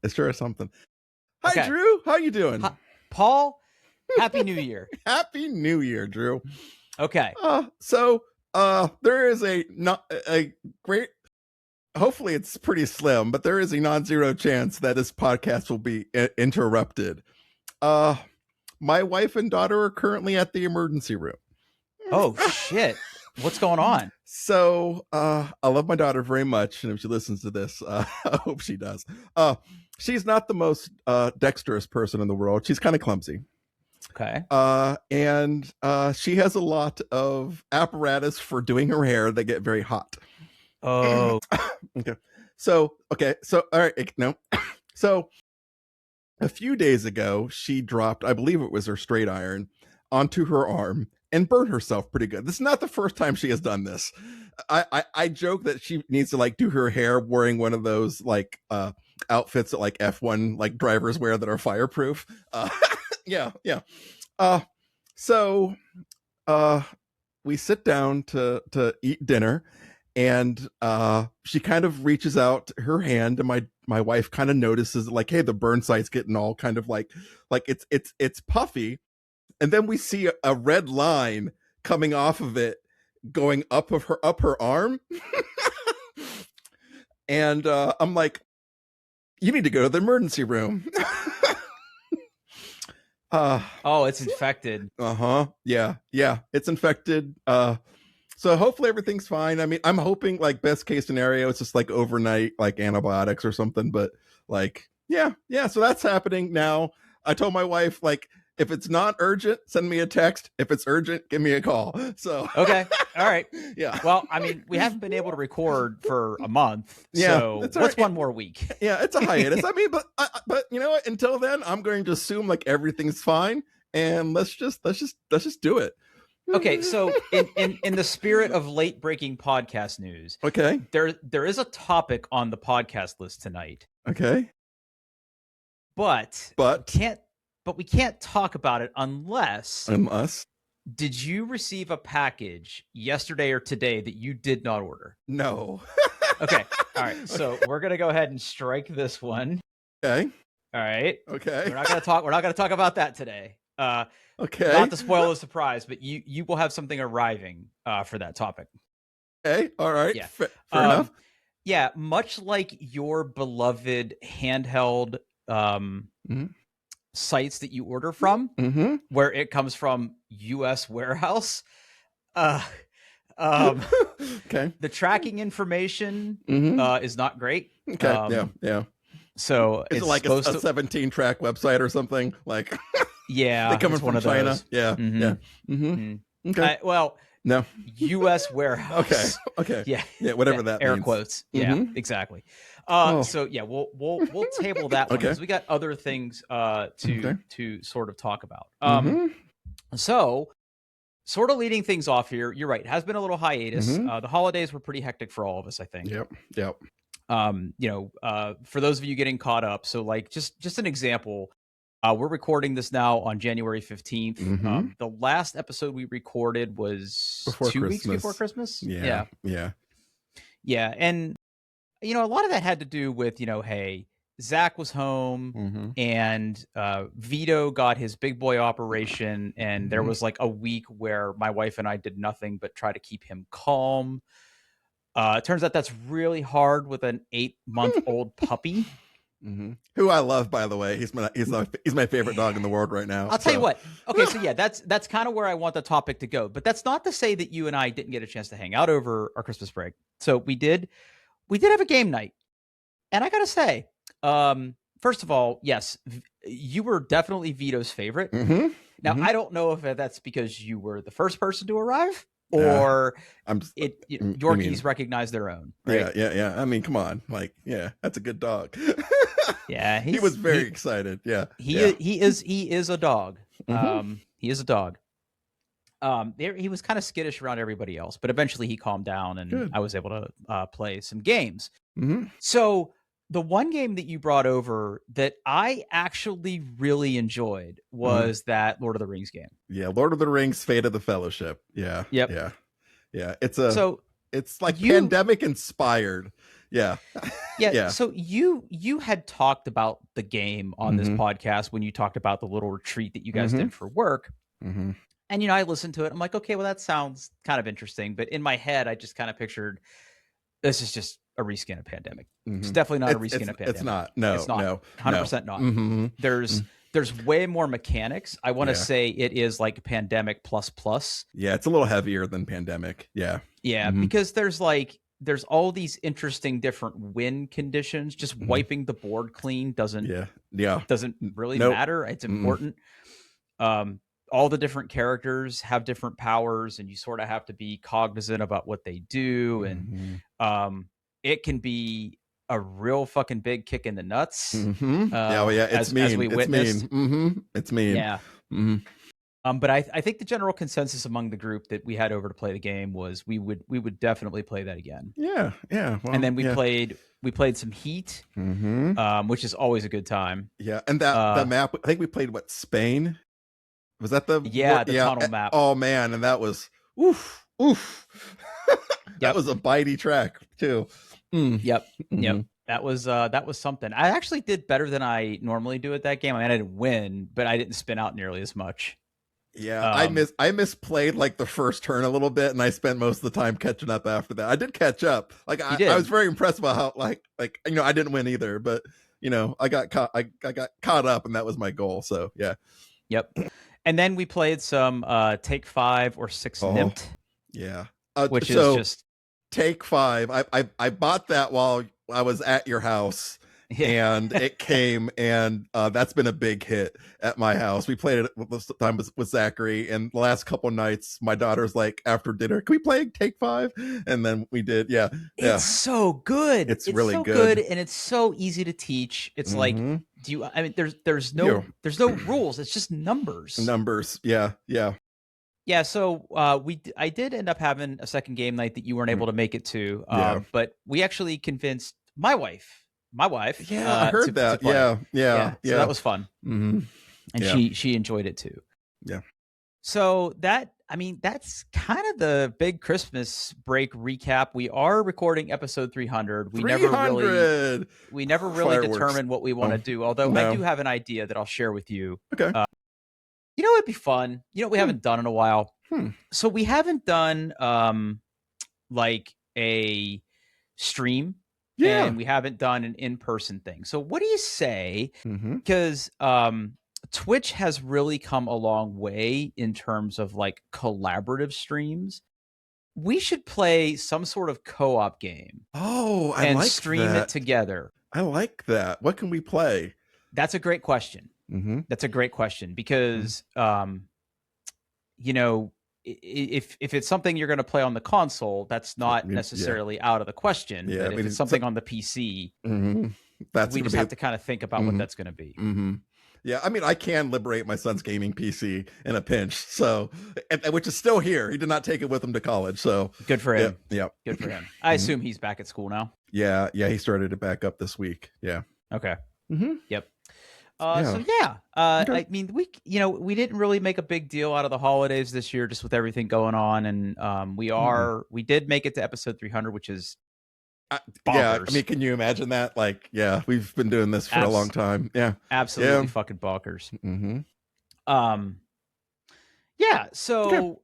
sure is something. Hi, Okay. Drew. How you doing? Hi, Paul, Happy New Year. Happy New Year, Drew. Okay. So there is a great. Hopefully, it's pretty slim, but there is a non-zero chance that this podcast will be interrupted. My wife and daughter are currently at the emergency room. Oh shit! What's going on? So I love my daughter very much, and if she listens to this, I hope she does. She's not the most dexterous person in the world. She's kind of clumsy. Okay. And she has a lot of apparatus for doing her hair that get very hot. Oh. Okay. So all right. No. So a few days ago, she dropped, I believe it was her straight iron, onto her arm and burnt herself pretty good. This is not the first time she has done this. I joke that she needs to like do her hair wearing one of those like outfits that like F1 like drivers wear that are fireproof. Yeah. So we sit down to eat dinner, and she kind of reaches out her hand, and my wife kind of notices like, hey, the burn site's getting all kind of like it's puffy, and then we see a red line coming off of it going up her arm. And I'm like, you need to go to the emergency room. Oh, it's infected. Yeah, it's infected. So hopefully everything's fine. I mean, I'm hoping like best case scenario, it's just like overnight, like antibiotics or something. But like, yeah. So that's happening now. I told my wife, like, if it's not urgent, send me a text. If it's urgent, give me a call. So okay, all right. Yeah. Well, I mean, we haven't been able to record for a month. Yeah, So that's what's right. one more week? Yeah, it's a hiatus. I mean, but you know what? Until then, I'm going to assume like everything's fine, and let's just do it. Okay, so in the spirit of late breaking podcast news, Okay, there is a topic on the podcast list tonight. Okay, but we can't talk about it unless. Did you receive a package yesterday or today that you did not order? No. Okay. All right. So we're gonna go ahead and strike this one. Okay. All right. Okay. We're not gonna talk about that today. Okay. Not to spoil the surprise, but you will have something arriving for that topic. Okay. All right. Yeah. Fair enough. Yeah. Much like your beloved handheld sites that you order from, where it comes from U.S. warehouse. Okay. The tracking information is not great. Okay. Yeah. So is it like a 17 track website or something? Like, yeah, they coming from China. Yeah. Okay. Well, no. U.S. warehouse. Okay. Yeah. Whatever that air means. quotes. Yeah. Exactly. So yeah, we'll table that one because we got other things to sort of talk about. So sort of leading things off here, you're right. It has been a little hiatus. The holidays were pretty hectic for all of us, I think. Yep. For those of you getting caught up, so like just an example, we're recording this now on January 15th. The last episode we recorded was before 2 weeks before Christmas. Yeah. And a lot of that had to do with, hey, Zach was home and Vito got his big boy operation, and there was like a week where my wife and I did nothing but try to keep him calm. It turns out that's really hard with an 8-month-old puppy. Who I love, by the way. He's my favorite dog in the world right now. I'll tell you what. Okay, so yeah, that's kind of where I want the topic to go. But that's not to say that you and I didn't get a chance to hang out over our Christmas break. So we did have a game night, and I gotta say, first of all, yes, you were definitely Vito's favorite. Now I don't know if that's because you were the first person to arrive, or Yorkies recognize their own. Right? Yeah. I mean, come on, like, yeah, that's a good dog. Yeah, he was very excited. Yeah, he is a dog. He is a dog. He was kind of skittish around everybody else, but eventually he calmed down, and I was able to play some games. So the one game that you brought over that I actually really enjoyed was that Lord of the Rings game. Yeah, Lord of the Rings: Fate of the Fellowship. Yeah. Yep. Yeah. It's like pandemic inspired. Yeah. Yeah. Yeah. So you had talked about the game on this podcast when you talked about the little retreat that you guys did for work. Mm-hmm. And, I listened to it. I'm like, okay, well, that sounds kind of interesting. But in my head, I just kind of pictured this is just a reskin of Pandemic. It's definitely not a reskin of Pandemic. It's not. No, it's not. No. 100% not. There's way more mechanics. I want to say it is like Pandemic plus. Yeah, it's a little heavier than Pandemic. Yeah. Yeah, because there's all these interesting different win conditions. Just wiping the board clean doesn't really matter. It's important. All the different characters have different powers, and you sort of have to be cognizant about what they do. And it can be a real fucking big kick in the nuts. It's mean. As we witnessed. It's mean. Yeah. But I think the general consensus among the group that we had over to play the game was we would definitely play that again. Yeah. Well, and then we played some Heat, which is always a good time. Yeah, and that map. I think we played Spain. Was that the tunnel map? Oh man, and that was oof. That was a bitey track too. Yep. That was something. I actually did better than I normally do at that game. I mean, I didn't win, but I didn't spin out nearly as much. Yeah, I misplayed like the first turn a little bit, and I spent most of the time catching up after that. I did catch up. Like I was very impressed about how like I didn't win either, but I got caught. I got caught up, and that was my goal. So yeah. Yep. And then we played some Take 5 or 6 Nipped. Yeah. Which is just Take 5. I bought that while I was at your house. And it came, and that's been a big hit at my house. We played it this time with Zachary, and the last couple of nights, my daughter's like, after dinner, can we play Take 5? And then we did. Yeah. It's so good. It's really so good, and it's so easy to teach. It's like, there's no rules. It's just numbers. Yeah. Yeah, so I did end up having a second game night that you weren't able to make it to, but we actually convinced my wife. Yeah, I heard that. Yeah. So that was fun. And she enjoyed it too. Yeah. So that's kind of the big Christmas break recap. We are recording episode 300. We never really determined what we want to do. Although I do have an idea that I'll share with you. Okay. It'd be fun. We haven't done in a while. So we haven't done like a stream. Yeah. And we haven't done an in-person thing. So what do you say? Because Twitch has really come a long way in terms of like collaborative streams. We should play some sort of co-op game. Oh, I and like stream that. it together. I like that. What can we play? That's a great question. That's a great question because, if it's something you're going to play on the console, that's not necessarily out of the question. Yeah, but if it's something on the PC, we just have to kind of think about what that's going to be. Yeah, I mean, I can liberate my son's gaming PC in a pinch, so which is still here. He did not take it with him to college, so good for him. Yeah, good for him. I assume he's back at school now. Yeah, he started it back up this week. Yeah. Okay. Yep. Okay. I mean, we didn't really make a big deal out of the holidays this year, just with everything going on, and we did make it to episode 300, which is bonkers. I mean, can you imagine that? Like, we've been doing this for a long time. Yeah, absolutely fucking bonkers. So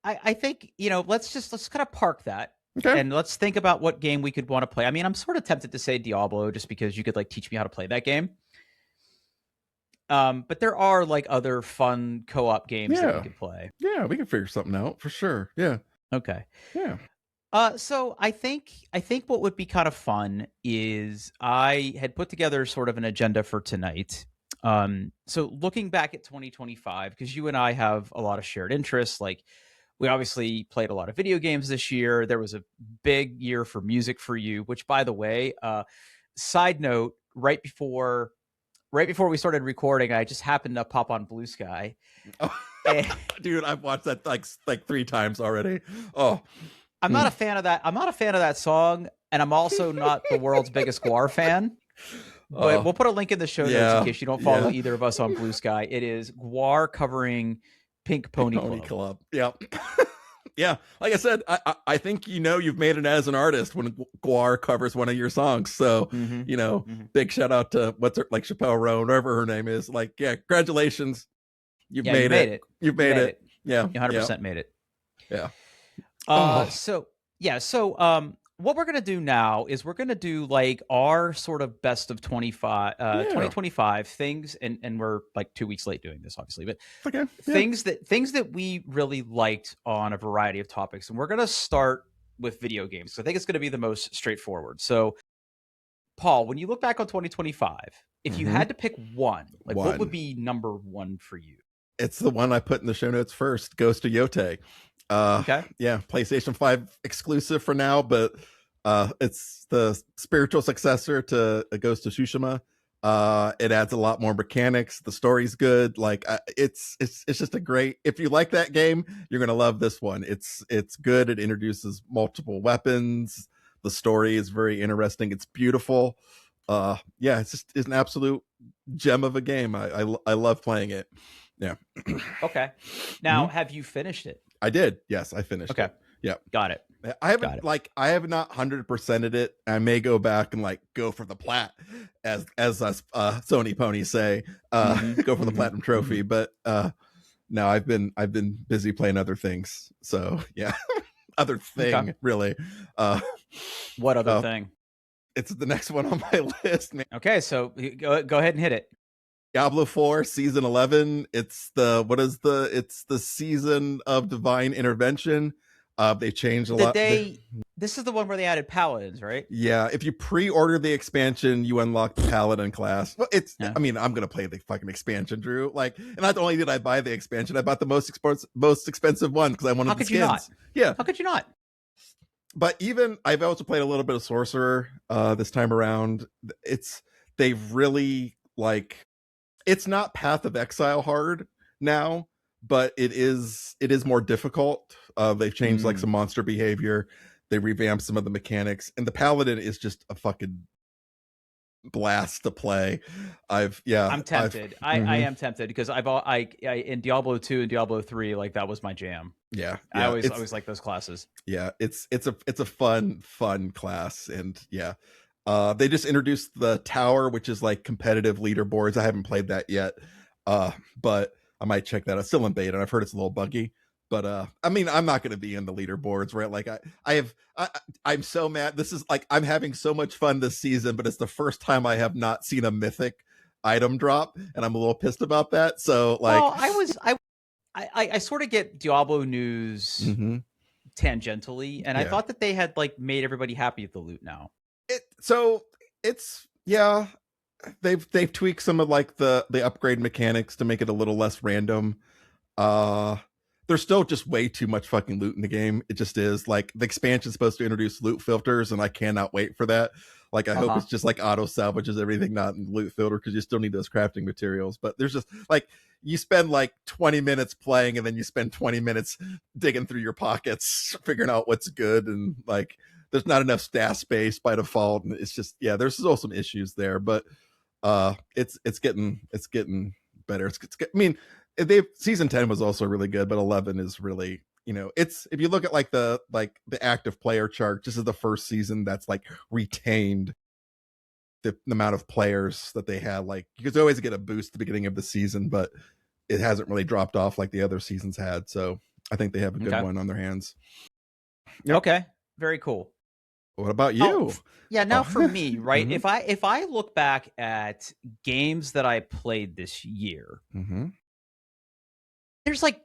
I think let's kind of park that. Okay. And let's think about what game we could want to play. I mean, I'm sort of tempted to say Diablo just because you could like teach me how to play that game. But there are like other fun co-op games that we could play. Yeah, we can figure something out for sure. Yeah. Okay. Yeah. So I think what would be kind of fun is I had put together sort of an agenda for tonight. So looking back at 2025, because you and I have a lot of shared interests, like we obviously played a lot of video games this year. There was a big year for music for you, which by the way, side note, right before we started recording, I just happened to pop on Blue Sky. Dude, I've watched that like 3 times already. Oh, I'm not a fan of that. I'm not a fan of that song, and I'm also not the world's biggest Gwar fan. But we'll put a link in the show notes in case you don't follow either of us on Blue Sky. It is Gwar covering Pink Pony Club. Yep. Yeah, like I said, I think you've made it as an artist when Guar covers one of your songs. So big shout out to what's her, like Chappelle Roan, whatever her name is. Like, yeah, congratulations, you've Yeah, you made made it. it. You've You made made it. it. Yeah, You 100% made it. yeah. Oh, So yeah, so what we're gonna do now is we're gonna do like our sort of best of 2025 things, and we're like 2 weeks late doing this, obviously, but okay. Yeah. things that we really liked on a variety of topics, and we're gonna start with video games. So I think it's gonna be the most straightforward. So, Paul, when you look back on 2025, if you had to pick one, like what would be number one for you? It's the one I put in the show notes first, Ghost of Yote. Okay. Yeah, PlayStation 5 exclusive for now, but it's the spiritual successor to Ghost of Tsushima. It adds a lot more mechanics. The story's good. Like it's just a great. If you like that game, you're gonna love this one. It's good. It introduces multiple weapons. The story is very interesting. It's beautiful. Yeah, it's an absolute gem of a game. I love playing it. Yeah. Okay. Now, have you finished it? I did. Yes, I finished it. Yeah. Got it. I haven't I have not 100%ed it. I may go back and like go for the plat, as us Sony ponies say, go for the platinum trophy. But no, I've been busy playing other things. So yeah, other thing really. What other thing? It's the next one on my list, man. Okay, so go ahead and hit it. Diablo 4 season 11. It's the season of divine intervention. They changed a lot. This is the one where they added paladins, right? Yeah, if you pre-order the expansion, you unlock the paladin class. Well, I mean, I'm gonna play the fucking expansion, Drew. Like, and not only did I buy the expansion, I bought the most expensive one because I wanted the skins. How could you not? Yeah, how could you not? But even I've also played a little bit of Sorcerer this time around. They've really like. It's not Path of Exile hard now, but it is more difficult. They've changed like some monster behavior. They revamped some of the mechanics, and the Paladin is just a fucking blast to play. I'm tempted. I am tempted because I in Diablo 2 and Diablo 3, like that was my jam. Yeah. I always like those classes. Yeah, it's a fun class, and yeah. They just introduced the tower, which is like competitive leaderboards. I haven't played that yet, but I might check that out. Still in beta, and I've heard it's a little buggy. But I mean, I'm not going to be in the leaderboards, right? Like I'm so mad. This is like I'm having so much fun this season, but it's the first time I have not seen a mythic item drop, and I'm a little pissed about that. So like, well, I sort of get Diablo news tangentially, and I thought that they had like made everybody happy with the loot now. They've tweaked some of like the upgrade mechanics to make it a little less random. There's still just way too much fucking loot in the game. It just is. Like the expansion's supposed to introduce loot filters, and I cannot wait for that. Like I hope it's just like auto salvages everything not in loot filter, because you still need those crafting materials. But there's just like you spend like 20 minutes playing, and then you spend 20 minutes digging through your pockets figuring out what's good, and like there's not enough stash space by default, and it's just there's still some issues there, but it's getting better. I mean, season 10 was also really good, but 11 is really, it's, if you look at like the active player chart, this is the first season that's like retained the amount of players that they had. Like you could always get a boost at the beginning of the season, but it hasn't really dropped off like the other seasons had. So I think they have a good one on their hands. Yep. Okay, very cool. What about you? Now for me, right? If I look back at games that I played this year, there's like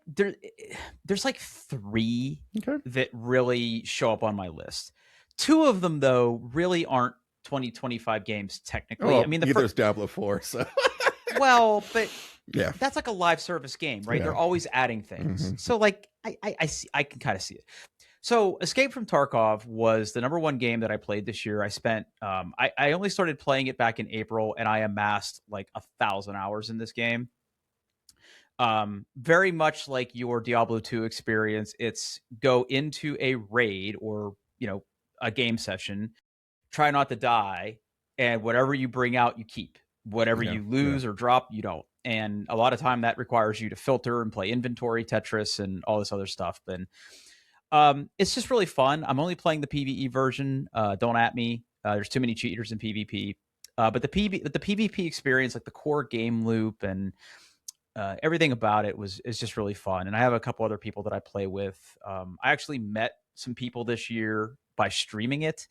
3 that really show up on my list. 2 of them though really aren't 2025 games technically. I mean, there's Diablo 4, so well, but yeah, that's like a live service game, right? They're always adding things. So like I can kind of see it. So Escape from Tarkov was the number 1 game that I played this year. I spent I only started playing it back in April, and I amassed like 1,000 hours in this game. Very much like your Diablo 2 experience. It's go into a raid or a game session, try not to die, and whatever you bring out you keep. Whatever you lose or drop, you don't. And a lot of time that requires you to filter and play inventory Tetris and all this other stuff. And It's just really fun. I'm only playing the PvE version. Don't at me. There's too many cheaters in PvP. But the PvP experience, like the core game loop and everything about it is just really fun. And I have a couple other people that I play with. I actually met some people this year by streaming it,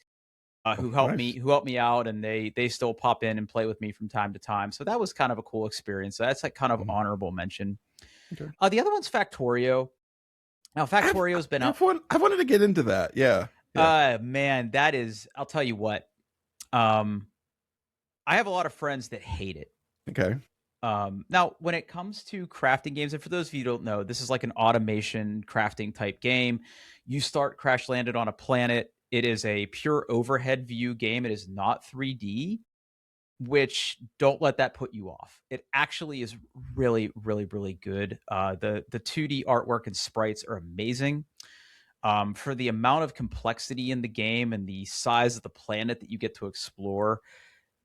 who helped Nice. me out, and they still pop in and play with me from time to time. So that was kind of a cool experience. So that's like kind of honorable mention. Okay. The other one's Factorio. Now Factorio's been out. I've wanted to get into that. Yeah. Man, that is. I'll tell you what. I have a lot of friends that hate it. Okay. Now, when it comes to crafting games, and for those of you who don't know, this is like an automation crafting type game. You start crash landed on a planet. It is a pure overhead view game. It is not 3D, which don't let that put you off. It actually is really, really, really good. The 2D artwork and sprites are amazing. For the amount of complexity in the game and the size of the planet that you get to explore,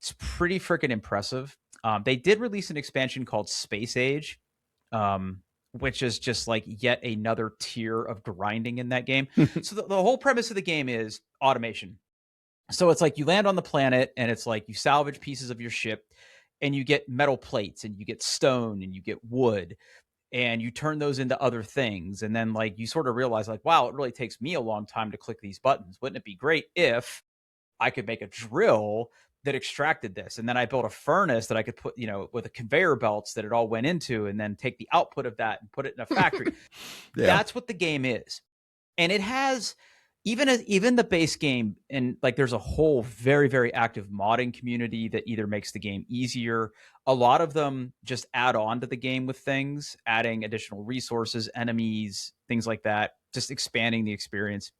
it's pretty freaking impressive. They did release an expansion called Space Age, which is just like yet another tier of grinding in that game. So the whole premise of the game is automation. So it's like you land on the planet and it's like you salvage pieces of your ship and you get metal plates and you get stone and you get wood and you turn those into other things. And then like you sort of realize like, wow, it really takes me a long time to click these buttons. Wouldn't it be great if I could make a drill that extracted this? And then I built a furnace that I could put, with a conveyor belts that it all went into, and then take the output of that and put it in a factory. Yeah. That's what the game is. And it has even the base game, and like there's a whole very, very active modding community that either makes the game easier. A lot of them just add on to the game with things, adding additional resources, enemies, things like that, just expanding the experience.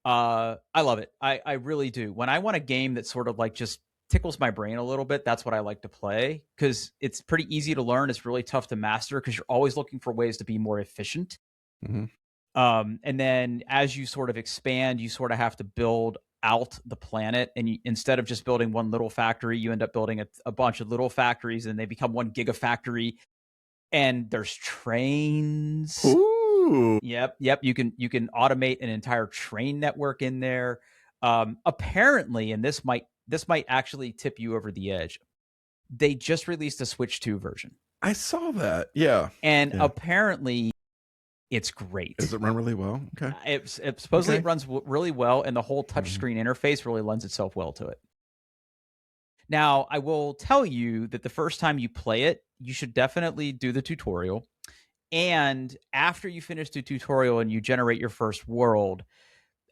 I love it. I really do. When I want a game that sort of like just tickles my brain a little bit, that's what I like to play, because it's pretty easy to learn. It's really tough to master because you're always looking for ways to be more efficient. Mm-hmm. And then as you sort of expand, you sort of have to build out the planet. And instead of just building one little factory, you end up building a bunch of little factories, and they become one gigafactory. And there's trains. Ooh. Yep. You can automate an entire train network in there. Apparently, and this might actually tip you over the edge, they just released a Switch 2 version. I saw that. Yeah. And apparently it's great. Does it run really well? Okay. It supposedly it runs really well, and the whole touchscreen interface really lends itself well to it. Now, I will tell you that the first time you play it, you should definitely do the tutorial. And after you finish the tutorial and you generate your first world,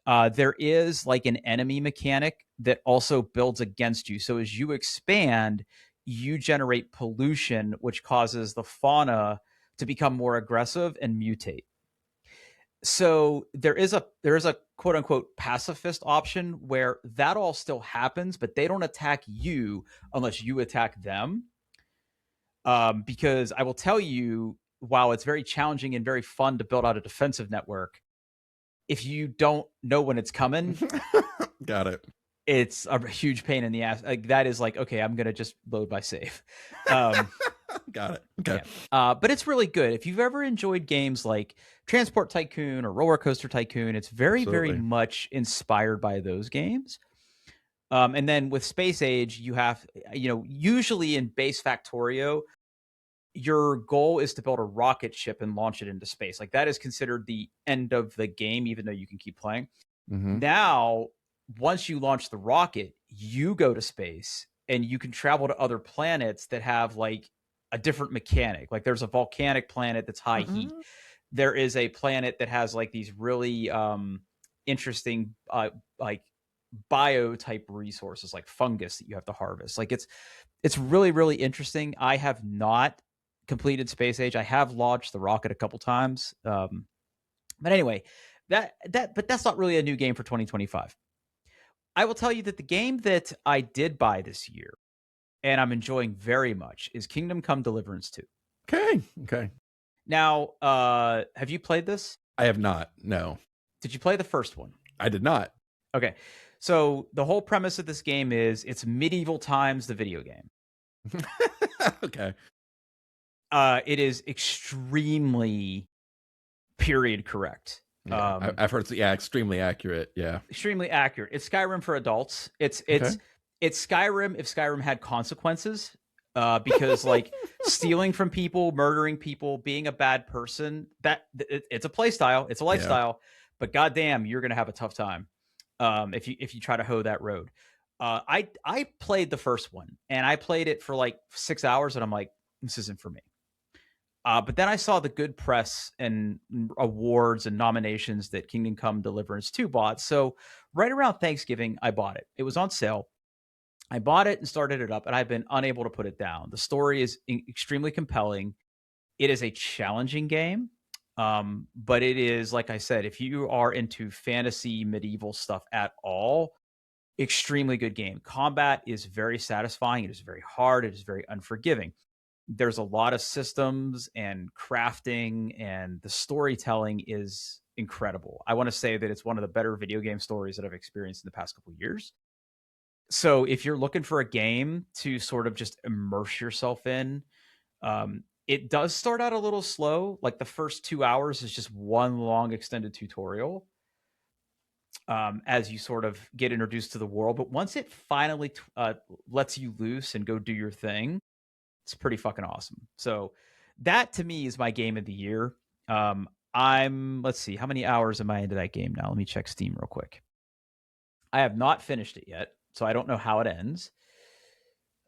there is like an enemy mechanic that also builds against you. So as you expand, you generate pollution, which causes the fauna to become more aggressive and mutate. So there is a quote unquote pacifist option where that all still happens, but they don't attack you unless you attack them. Because I will tell you, while it's very challenging and very fun to build out a defensive network, if you don't know when it's coming, got it. It's a huge pain in the ass. Like that is like, okay, I'm gonna just load my save. Got it. Okay. Yeah. But it's really good. If you've ever enjoyed games like Transport Tycoon or Roller Coaster Tycoon, it's very, very much inspired by those games. And then with Space Age, you have, usually in base Factorio, your goal is to build a rocket ship and launch it into space. Like that is considered the end of the game, even though you can keep playing. Mm-hmm. Now, once you launch the rocket, you go to space and you can travel to other planets that have like a different mechanic. Like there's a volcanic planet that's high heat. There is a planet that has like these really interesting like bio type resources like fungus that you have to harvest. Like it's really, really interesting. I have not completed Space Age. I have launched the rocket a couple times. But anyway, but that's not really a new game for 2025. I will tell you that the game that I did buy this year and I'm enjoying very much is Kingdom Come Deliverance 2. Okay. Now, have you played this? I have not. No. Did you play the first one? I did not. Okay. So the whole premise of this game is it's medieval times, the video game. Okay. It is extremely period correct. Yeah, I've heard. Yeah, extremely accurate. Yeah, extremely accurate. It's Skyrim for adults. It's Skyrim if Skyrim had consequences. Because like stealing from people, murdering people, being a bad person, it's a play style, it's a lifestyle. But goddamn, you're gonna have a tough time if you try to hoe that road. I played the first one and I played it for like 6 hours and I'm like, this isn't for me. But then I saw the good press and awards and nominations that Kingdom Come Deliverance 2 bought. So right around Thanksgiving, I bought it. It was on sale. I bought it and started it up, and I've been unable to put it down. The story is extremely compelling. It is a challenging game, but it is, like I said, if you are into fantasy medieval stuff at all, extremely good game. Combat is very satisfying. It is very hard. It is very unforgiving. There's a lot of systems and crafting, and the storytelling is incredible. I want to say that it's one of the better video game stories that I've experienced in the past couple of years. So if you're looking for a game to sort of just immerse yourself in, it does start out a little slow. Like the first 2 hours is just one long extended tutorial as you sort of get introduced to the world. But once it finally lets you loose and go do your thing, it's pretty fucking awesome. So that to me is my game of the year. Let's see, how many hours am I into that game now? Let me check Steam real quick. I have not finished it yet, so I don't know how it ends.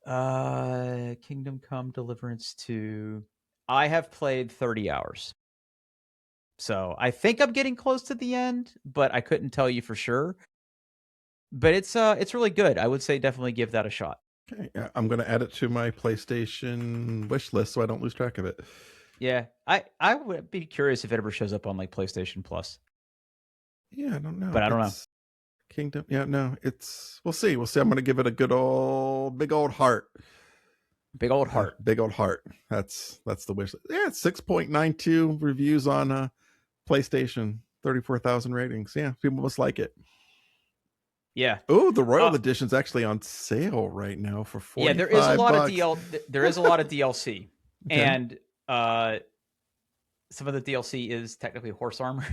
Kingdom Come Deliverance 2. I have played 30 hours. So I think I'm getting close to the end, but I couldn't tell you for sure. But it's really good. I would say definitely give that a shot. Okay, I'm going to add it to my PlayStation wish list so I don't lose track of it. Yeah, I would be curious if it ever shows up on like PlayStation Plus. Yeah, I don't know. But I don't know. Kingdom. Yeah, no, we'll see. I'm going to give it a big old heart. Big old heart. Big old heart. That's the wish list. Yeah, 6.92 reviews on PlayStation, 34,000 ratings. Yeah, people must like it. Yeah. Oh, the Royal Edition's actually on sale right now for $45. Yeah, there is a lot of there is a lot of DLC. Okay. And some of the DLC is technically horse armor.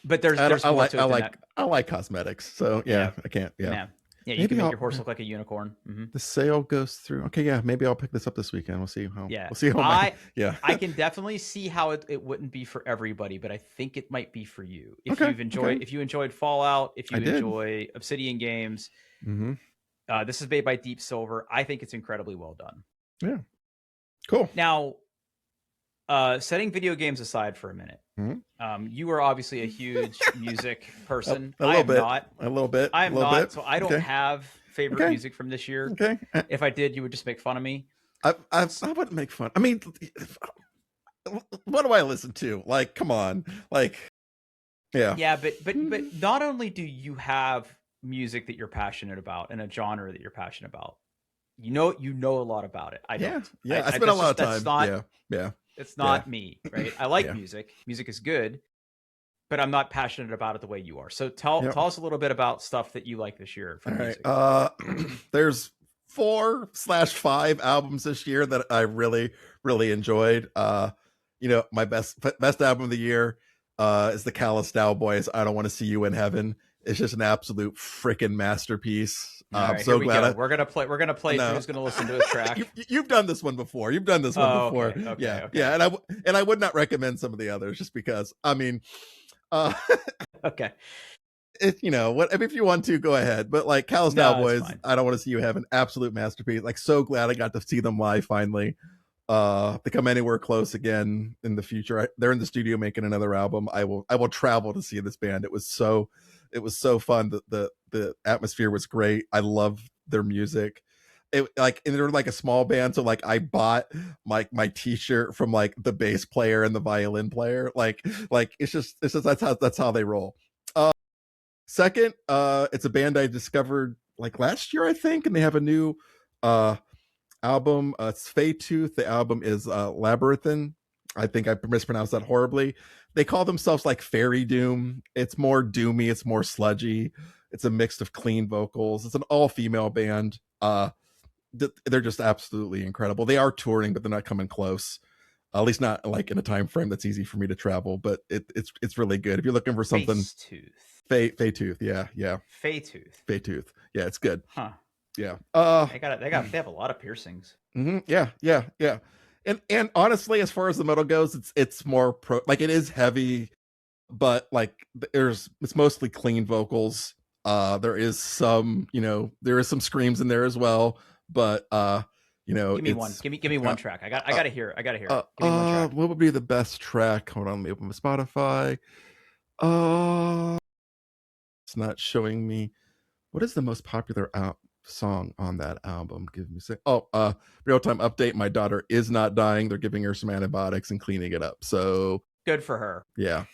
But there's more to it than that. I like cosmetics. So yeah. I can't. Yeah. Yeah, you can make your horse look like a unicorn. Mm-hmm. The sale goes through. Okay, yeah, maybe I'll pick this up this weekend. We'll see how. Yeah, we'll see how. I can definitely see how it wouldn't be for everybody, but I think it might be for you if you enjoyed Fallout, if you enjoy Obsidian games. Mm-hmm. This is made by Deep Silver. I think it's incredibly well done. Yeah, cool. Now, setting video games aside for a minute, you are obviously a huge music person. A little bit. I am not. So I don't have favorite music from this year. Okay. If I did, you would just make fun of me. I wouldn't make fun. I mean, what do I listen to? Like, come on. Like, yeah. Yeah, but not only do you have music that you're passionate about and a genre that you're passionate about, you know a lot about it. I don't. Yeah. I spent a lot of time. Yeah. It's not me, right? I like music. Music is good, but I'm not passionate about it the way you are. So tell us a little bit about stuff that you like this year from music. There's 4/5 albums this year that I really, really enjoyed. My best album of the year is the Callous Cowboys. I Don't Want to See You in Heaven. It's just an absolute freaking masterpiece. I'm so glad. We're gonna play. No. Who's gonna listen to a track? You've done this one before. Okay, yeah. And I would not recommend some of the others just because. I mean, okay. If you want to, go ahead. But like Callous Cowboys, I Don't Want to See You in Heaven, absolute masterpiece. Like, so glad I got to see them live finally. To come anywhere close again in the future. They're in the studio making another album. I will travel to see this band. It was so fun. The atmosphere was great. I love their music. And they're like a small band, so like I bought my t-shirt from like the bass player and the violin player. Like it's just that's how they roll. Second, it's a band I discovered like last year, I think, and they have a new album. It's Fey Tooth. The album is Labyrinthine. I think I mispronounced that horribly. They call themselves like Fairy Doom. It's more doomy. It's more sludgy. It's a mix of clean vocals. It's an all-female band. They're just absolutely incredible. They are touring, but they're not coming close. At least not like in a time frame that's easy for me to travel, but it's really good. If you're looking for something, Face tooth. Fey Tooth, yeah, Fey tooth. Fey Tooth, yeah, it's good. Huh. Yeah. They have a lot of piercings. Yeah. And honestly, as far as the metal goes, it's more like it is heavy, but like it's mostly clean vocals. There is some, there is some screams in there as well, but Give me one. Give me one track. I gotta hear it. Give me one track. What would be the best track? Hold on, let me open my Spotify. It's not showing me. What is the most popular song on that album? Give me a sec. Real time update. My daughter is not dying. They're giving her some antibiotics and cleaning it up. So good for her. Yeah.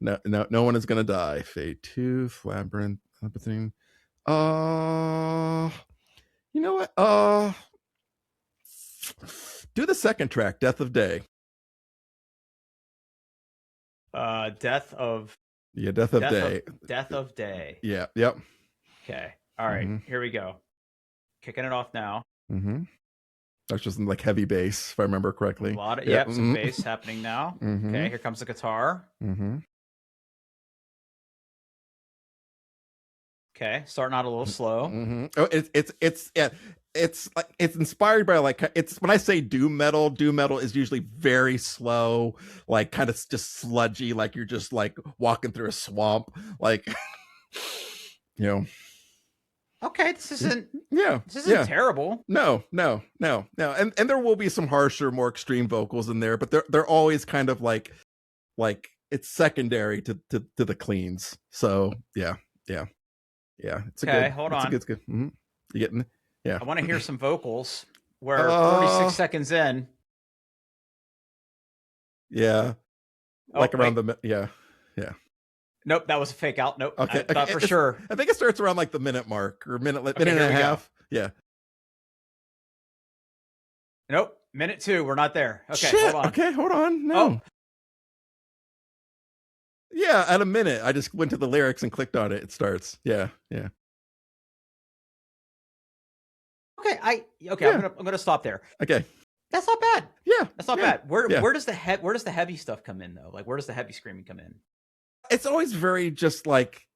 No one is gonna die. Fade Tooth, Labyrinth, everything. You know what? Do the second track, Death of Day. Death of Day. Death of Day. Yeah. Yep. Okay. All right. Here we go. Kicking it off now. That's just like heavy bass, if I remember correctly. A lot of some bass happening now. Okay, here comes the guitar. Okay, starting out a little slow. Oh, it's like it's inspired by like it's when I say doom metal is usually very slow, like kind of just sludgy, like you're just like walking through a swamp, like Okay, this isn't terrible. No. And there will be some harsher, more extreme vocals in there, but they're always kind of like it's secondary to the cleans. So yeah. It's okay. Hold on. It's good. You getting? Yeah. I want to hear some vocals. We're 46 seconds in. Yeah. Like around the yeah. Nope, that was a fake out. Nope. Okay. I thought for sure. I think it starts around like the minute mark or minute and a half. Yeah. Nope. Minute 2. We're not there. Okay. Shit. Hold on. Okay. Hold on. No. Yeah, at a minute. I just went to the lyrics and clicked on it. It starts. Yeah. Okay. I'm gonna stop there. Okay. That's not bad. Yeah. That's not bad. Where does the heavy stuff come in though? Like where does the heavy screaming come in? It's always very just like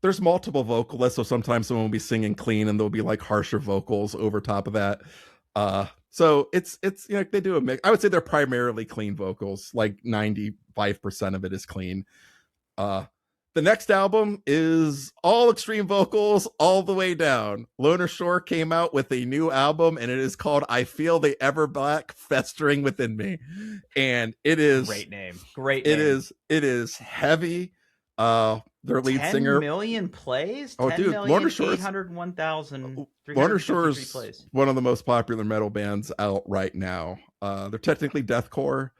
there's multiple vocalists, so sometimes someone will be singing clean and there'll be like harsher vocals over top of that. So it's they do a mix. I would say they're primarily clean vocals, like 95% of it is clean. The next album is all extreme vocals all the way down. Loner Shore came out with a new album and it is called I Feel the Ever Black Festering Within Me. And it is great name. It is heavy. Their lead 10 singer 10 million plays. Oh, dude, Loner Shore 801,000. Loner Shore is one of the most popular metal bands out right now. They're technically deathcore.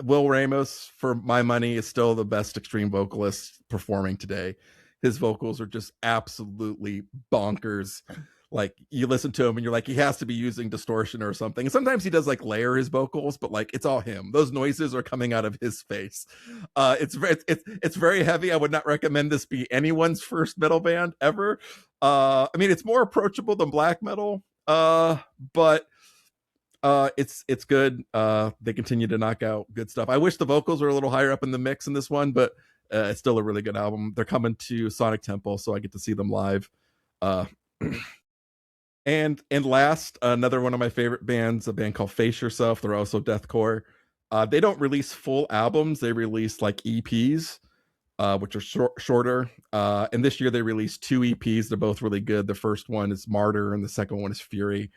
Will Ramos, for my money, is still the best extreme vocalist performing today. His vocals are just absolutely bonkers. Like you listen to him and you're like, he has to be using distortion or something. And sometimes he does like layer his vocals, but like it's all him. Those noises are coming out of his face. It's very heavy. I would not recommend this be anyone's first metal band ever. I mean, it's more approachable than black metal, but it's good. They continue to knock out good stuff. I wish the vocals were a little higher up in the mix in this one, but it's still a really good album. They're coming to Sonic Temple, so I get to see them live. And last, another one of my favorite bands, a band called Face Yourself. They're also deathcore. They don't release full albums. They release like EPs, which are shorter. And this year they released 2 EPs. They're both really good. The first one is Martyr and the second one is Fury.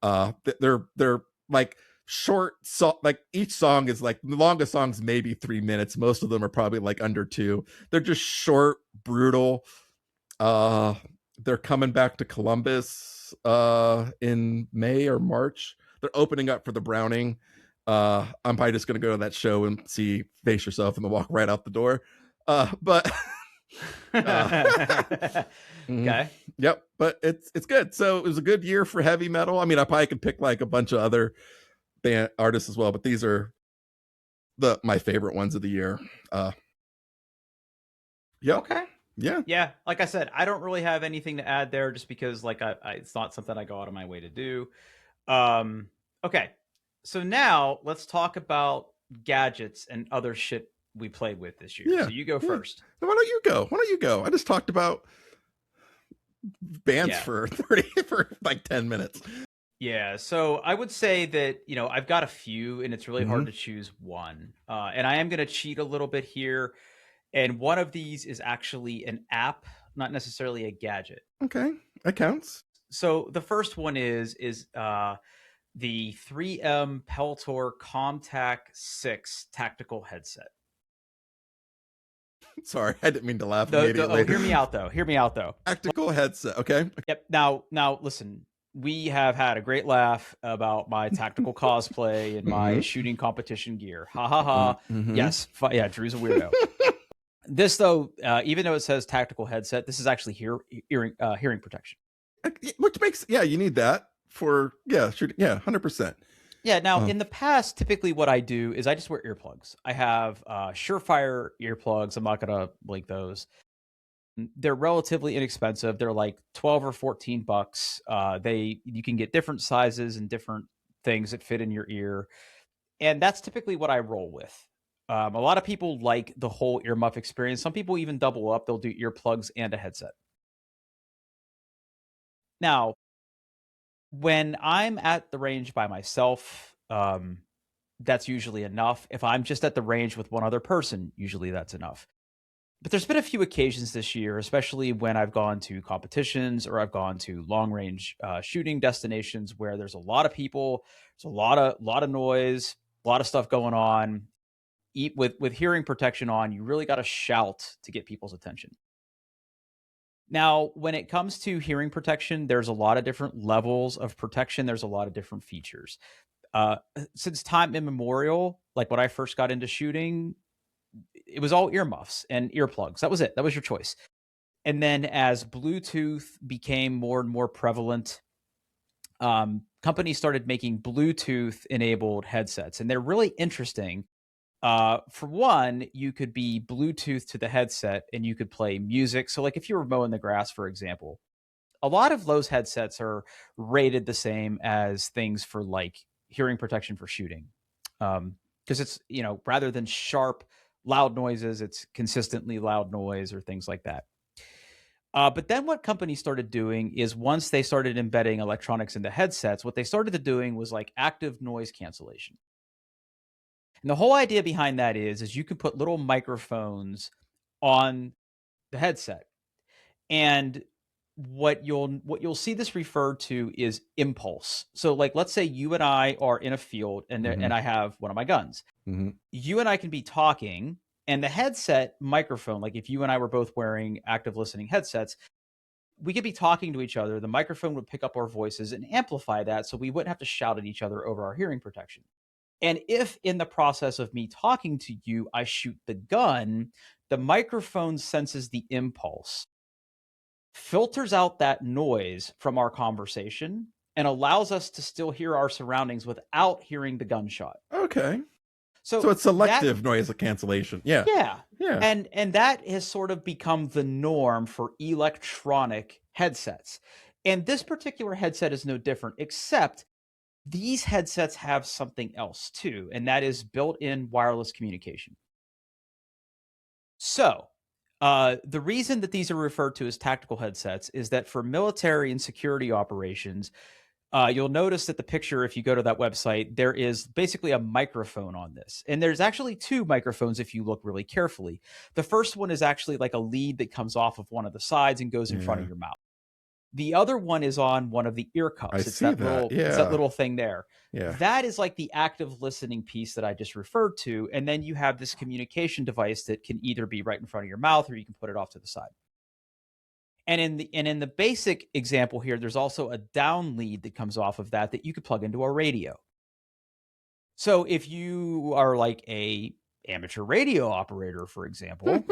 They're like short, like each song is like the longest song's maybe 3 minutes. Most of them are probably like under 2. They're just short, brutal. They're coming back to Columbus in May or March. They're opening up for the Browning. I'm probably just gonna go to that show and see Face Yourself and then walk right out the door. But okay. Yep, but it's good. So it was a good year for heavy metal. I mean, I probably could pick like a bunch of other band artists as well, but these are my favorite ones of the year. Yeah. Okay. Yeah. Like I said, I don't really have anything to add there, just because like I it's not something I go out of my way to do. Okay. So now let's talk about gadgets and other shit we played with this year. Yeah, So you go yeah. first. Why don't you go? Why don't you go? I just talked about bands Yeah. for 30 for like 10 minutes. Yeah. So I would say that, I've got a few and it's really hard to choose one. And I am going to cheat a little bit here. And one of these is actually an app, not necessarily a gadget. Okay, that counts. So the first one is the 3M Peltor Comtac 6 tactical headset. Sorry, I didn't mean to laugh immediately. Hear me out though. Hear me out though. Tactical headset. Okay. Yep. Now, listen. We have had a great laugh about my tactical cosplay and my shooting competition gear. Ha ha ha. Yes. Yeah. Drew's a weirdo. This though, even though it says tactical headset, this is actually hearing protection. Which makes you need that for shooting. Yeah, 100%. Yeah. Now, in the past, typically what I do is I just wear earplugs. I have Surefire earplugs. I'm not gonna link those. They're relatively inexpensive. They're like 12 or 14 bucks. You can get different sizes and different things that fit in your ear. And that's typically what I roll with. A lot of people like the whole earmuff experience. Some people even double up. They'll do earplugs and a headset. Now, when I'm at the range by myself, that's usually enough. If I'm just at the range with one other person, usually that's enough. But there's been a few occasions this year, especially when I've gone to competitions or I've gone to long range shooting destinations where there's a lot of people, there's a lot of noise, a lot of stuff going on. With hearing protection on, you really got to shout to get people's attention. Now, when it comes to hearing protection, there's a lot of different levels of protection. There's a lot of different features. Since time immemorial, like when I first got into shooting, it was all earmuffs and earplugs. That was it. That was your choice. And then as Bluetooth became more and more prevalent, companies started making Bluetooth enabled headsets, and they're really interesting. For one, you could be Bluetooth to the headset and you could play music. So like if you were mowing the grass, for example, a lot of those headsets are rated the same as things for like hearing protection for shooting. Because it's, rather than sharp, loud noises, it's consistently loud noise or things like that. But then what companies started doing is once they started embedding electronics into headsets, what they started doing was like active noise cancellation. And the whole idea behind that is you can put little microphones on the headset. And what you'll see this referred to is impulse. So like let's say you and I are in a field and and I have one of my guns. You and I can be talking and the headset microphone, like if you and I were both wearing active listening headsets, we could be talking to each other. The microphone would pick up our voices and amplify that so we wouldn't have to shout at each other over our hearing protection. And if in the process of me talking to you, I shoot the gun, the microphone senses the impulse, filters out that noise from our conversation, and allows us to still hear our surroundings without hearing the gunshot. Okay. So it's selective noise cancellation. Yeah. Yeah. And that has sort of become the norm for electronic headsets. And this particular headset is no different, except these headsets have something else too, and that is built-in wireless communication. So, the reason that these are referred to as tactical headsets is that for military and security operations, you'll notice that the picture, if you go to that website, there is basically a microphone on this. And there's actually two microphones if you look really carefully. The first one is actually like a lead that comes off of one of the sides and goes in front of your mouth. The other one is on one of the ear cups. It's that little thing there. Yeah. That is like the active listening piece that I just referred to. And then you have this communication device that can either be right in front of your mouth or you can put it off to the side. And in the basic example here, there's also a down lead that comes off of that you could plug into a radio. So if you are like a amateur radio operator, for example,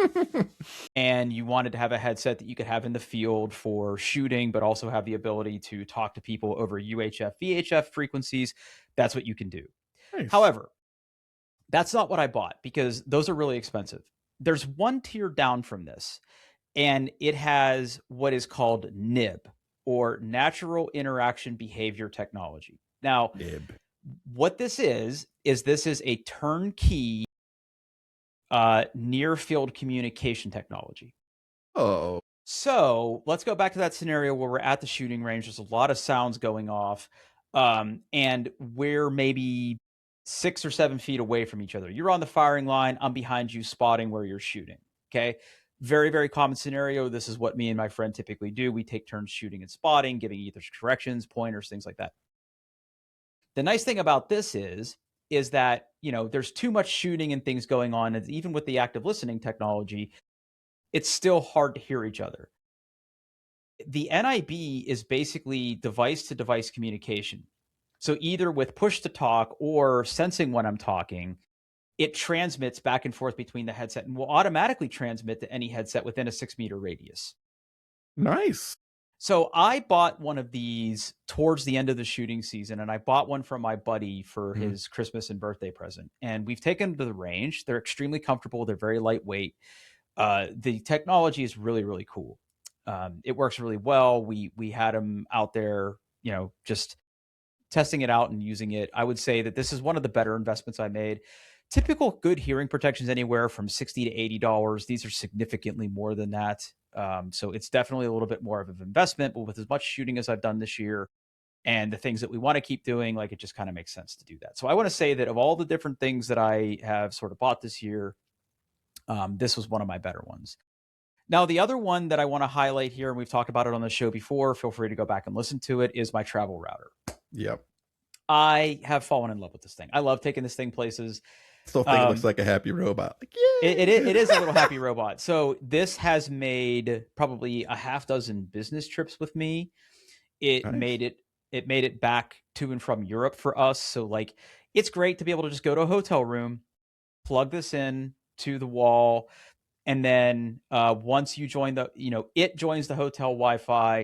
and you wanted to have a headset that you could have in the field for shooting, but also have the ability to talk to people over UHF, VHF frequencies, that's what you can do. Nice. However, that's not what I bought because those are really expensive. There's one tier down from this, and it has what is called NIB, or Natural Interaction Behavior Technology. Now, What this is this is a turnkey near field communication technology. Oh, So let's go back to that scenario where we're at the shooting range. There's a lot of sounds going off, and we're maybe 6 or 7 feet away from each other. You're on the firing line. I'm behind you, spotting where you're shooting. Okay. Very, very common scenario. This is what me and my friend typically do. We take turns shooting and spotting, giving either corrections, pointers, things like that. The nice thing about this is that, there's too much shooting and things going on. And even with the active listening technology, it's still hard to hear each other. The NIB is basically device to device communication. So either with push to talk or sensing when I'm talking, it transmits back and forth between the headset and will automatically transmit to any headset within a 6-meter radius. nice. So I bought one of these towards the end of the shooting season, and I bought one from my buddy for his Christmas and birthday present. And we've taken them to the range. They're extremely comfortable. They're very lightweight. The technology is really, really cool. It works really well. We had them out there, just testing it out and using it. I would say that this is one of the better investments I made. Typical good hearing protections anywhere from $60 to $80. These are significantly more than that. So it's definitely a little bit more of an investment, but with as much shooting as I've done this year and the things that we want to keep doing, like, it just kind of makes sense to do that. So I want to say that of all the different things that I have sort of bought this year, this was one of my better ones. Now, the other one that I want to highlight here, and we've talked about it on the show before, feel free to go back and listen to it, is my travel router. Yep. I have fallen in love with this thing. I love taking this thing places. Still think it looks like a happy robot. Like, yeah, it is a little happy robot. So this has made probably a half dozen business trips with me. It nice. made it back to and from Europe for us. So, like, it's great to be able to just go to a hotel room, plug this in to the wall, and then once you join it joins the hotel Wi-Fi.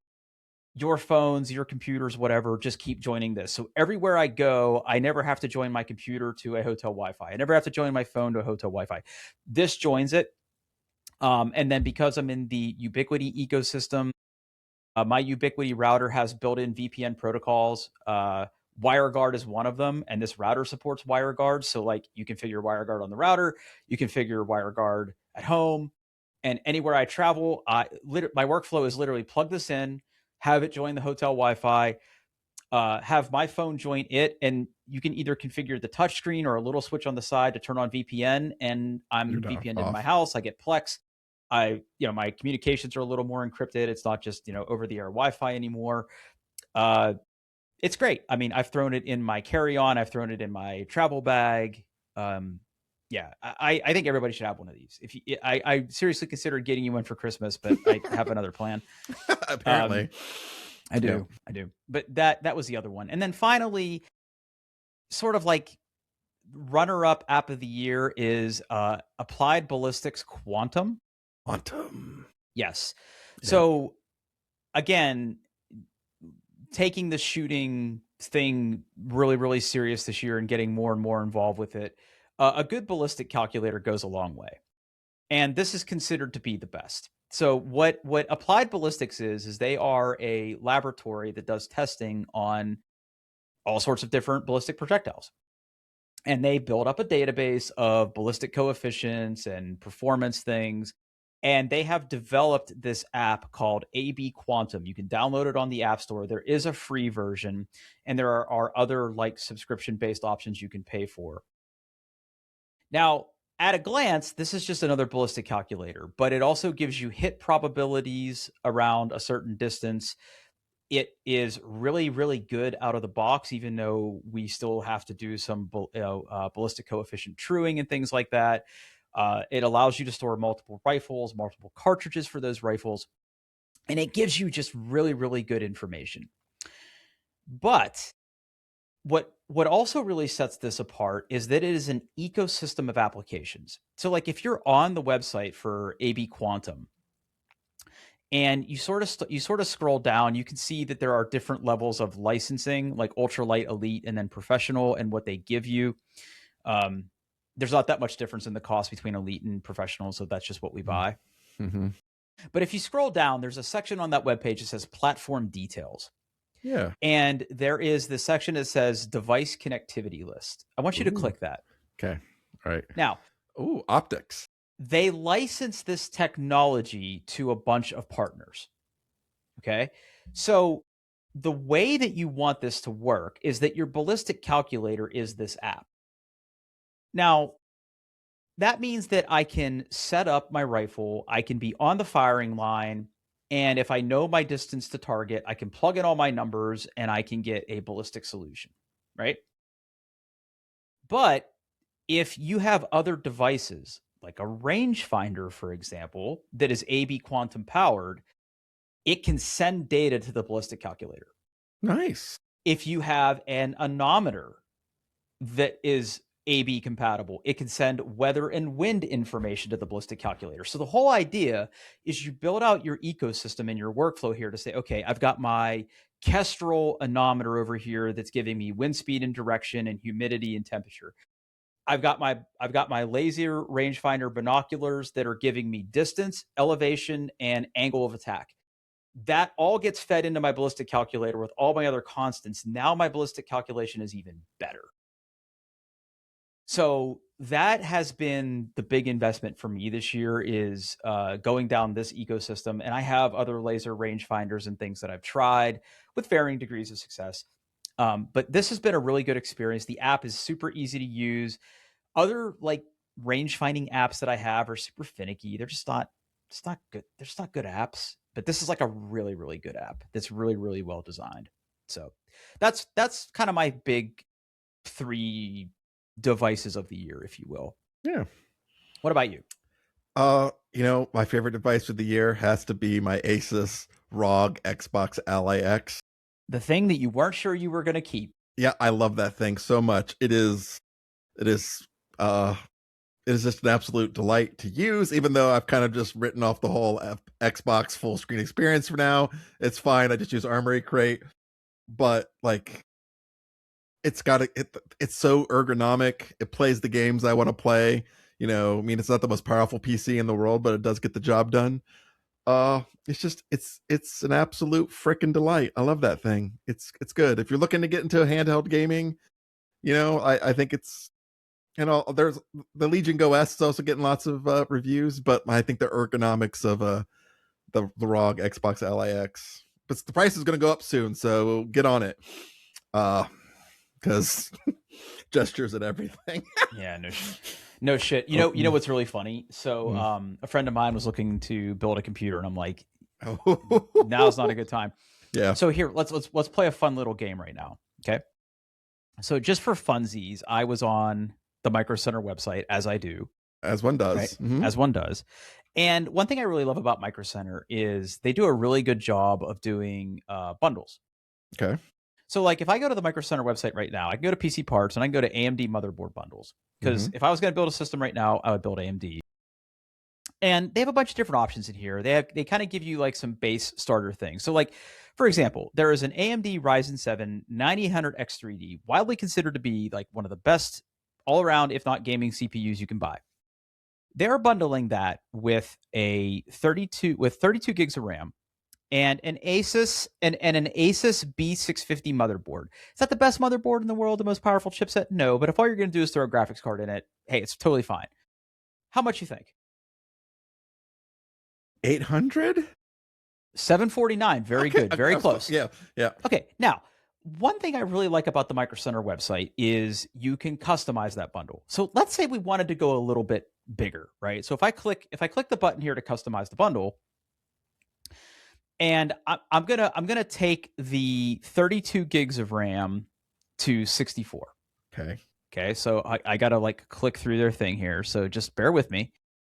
Your phones, your computers, whatever, just keep joining this. So everywhere I go, I never have to join my computer to a hotel Wi-Fi. I never have to join my phone to a hotel Wi-Fi. This joins it. And then because I'm in the Ubiquiti ecosystem, my Ubiquiti router has built-in VPN protocols. WireGuard is one of them, and this router supports WireGuard. So, like, you configure WireGuard on the router, you configure WireGuard at home, and anywhere I travel, my workflow is literally plug this in, have it join the hotel Wi-Fi, have my phone join it, and you can either configure the touchscreen or a little switch on the side to turn on VPN, and I'm VPN'd in my house. I get Plex. My communications are a little more encrypted. It's not just, over-the-air Wi-Fi anymore. It's great. I mean, I've thrown it in my carry-on. I've thrown it in my travel bag. Yeah, I think everybody should have one of these. I seriously considered getting you one for Christmas, but I have another plan. Apparently. I do. But that was the other one. And then finally, sort of like runner-up app of the year is Applied Ballistics Quantum. Quantum. Yes. Yeah. So again, taking the shooting thing really, really serious this year and getting more and more involved with it. A good ballistic calculator goes a long way. And this is considered to be the best. So what Applied Ballistics is they are a laboratory that does testing on all sorts of different ballistic projectiles. And they build up a database of ballistic coefficients and performance things. And they have developed this app called AB Quantum. You can download it on the App Store. There is a free version, and there are other, like, subscription-based options you can pay for. Now, at a glance, this is just another ballistic calculator, but it also gives you hit probabilities around a certain distance. It is really, really good out of the box, even though we still have to do some ballistic coefficient truing and things like that. It allows you to store multiple rifles, multiple cartridges for those rifles, and it gives you just really, really good information. But what also really sets this apart is that it is an ecosystem of applications. So, like, if you're on the website for AB Quantum and you sort of scroll down, you can see that there are different levels of licensing, like ultralight, elite, and then professional, and what they give you. There's not that much difference in the cost between elite and professional, so that's just what we buy. Mm-hmm. But if you scroll down, there's a section on that webpage that says platform details. Yeah. And there is this section that says device connectivity list. I want you to click that. Okay. All right. Now, optics. They license this technology to a bunch of partners. Okay. So the way that you want this to work is that your ballistic calculator is this app. Now, that means that I can set up my rifle, I can be on the firing line, and if I know my distance to target, I can plug in all my numbers and I can get a ballistic solution, right? But if you have other devices, like a rangefinder, for example, that is AB quantum powered, it can send data to the ballistic calculator. Nice. If you have an anemometer that is AB compatible, it can send weather and wind information to the ballistic calculator. So the whole idea is you build out your ecosystem and your workflow here to say, okay, I've got my Kestrel anemometer over here that's giving me wind speed and direction and humidity and temperature. I've got my laser rangefinder binoculars that are giving me distance, elevation, and angle of attack. That all gets fed into my ballistic calculator with all my other constants. Now my ballistic calculation is even better. So that has been the big investment for me this year, is going down this ecosystem. And I have other laser rangefinders and things that I've tried with varying degrees of success. But this has been a really good experience. The app is super easy to use. Other like range finding apps that I have are super finicky. They're just not good. They're just not good apps. But this is like a really, really good app that's really, really well designed. So that's kind of my big 3 devices of the year, if you will. Yeah. What about you? My favorite device of the year has to be my Asus ROG Xbox Ally X. The thing that you weren't sure you were going to keep. Yeah, I love that thing so much. It is just an absolute delight to use, even though I've kind of just written off the whole Xbox full screen experience for now. It's fine. I just use Armory Crate, but like it's so ergonomic. It plays the games I want to play. It's not the most powerful PC in the world, but it does get the job done. It's an absolute freaking delight. I love that thing. It's good. If you're looking to get into handheld gaming, I think it's, there's the Legion Go S is also getting lots of reviews, but I think the ergonomics of the ROG Xbox Ally X, but the price is going to go up soon, so get on it. Because gestures and everything. Yeah, no shit. You know what's really funny? So a friend of mine was looking to build a computer, and I'm like, now's not a good time. Yeah. So here, let's play a fun little game right now. Okay. So just for funsies, I was on the Micro Center website, as I do. As one does. Right? Mm-hmm. As one does. And one thing I really love about Micro Center is they do a really good job of doing bundles. Okay. So like if I go to the Micro Center website right now, I can go to PC parts and I can go to AMD motherboard bundles. Because if I was going to build a system right now, I would build AMD. And they have a bunch of different options in here. They kind of give you like some base starter things. So like, for example, there is an AMD Ryzen 7 9800X3D, widely considered to be like one of the best all around, if not gaming CPUs you can buy. They're bundling that with a 32 gigs of RAM and an Asus and an Asus B650 motherboard. Is that the best motherboard in the world, the most powerful chipset? No, but if all you're going to do is throw a graphics card in it, hey, it's totally fine. How much you think? 800? 749. Very good. Very close. Yeah. Okay. Now, one thing I really like about the Micro Center website is you can customize that bundle. So let's say we wanted to go a little bit bigger, right? So if I click the button here to customize the bundle, and I'm gonna take the 32 gigs of RAM to 64. Okay. So I gotta like click through their thing here. So just bear with me.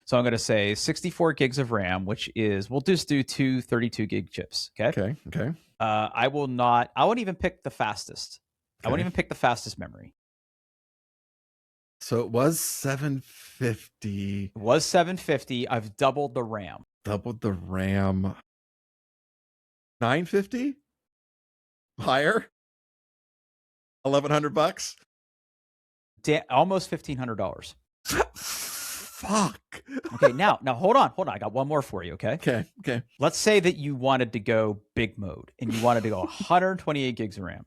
So I'm gonna say 64 gigs of RAM, which is, we'll just do 2 32 gig chips. Okay. I won't even pick the fastest. I won't even pick the fastest memory. So it was 750. It was 750. I've doubled the RAM. 950? Higher? $1,100? Almost $1,500. Fuck. Okay, now hold on. I got one more for you, okay? Okay. Let's say that you wanted to go big mode and you wanted to go 128 gigs of RAM.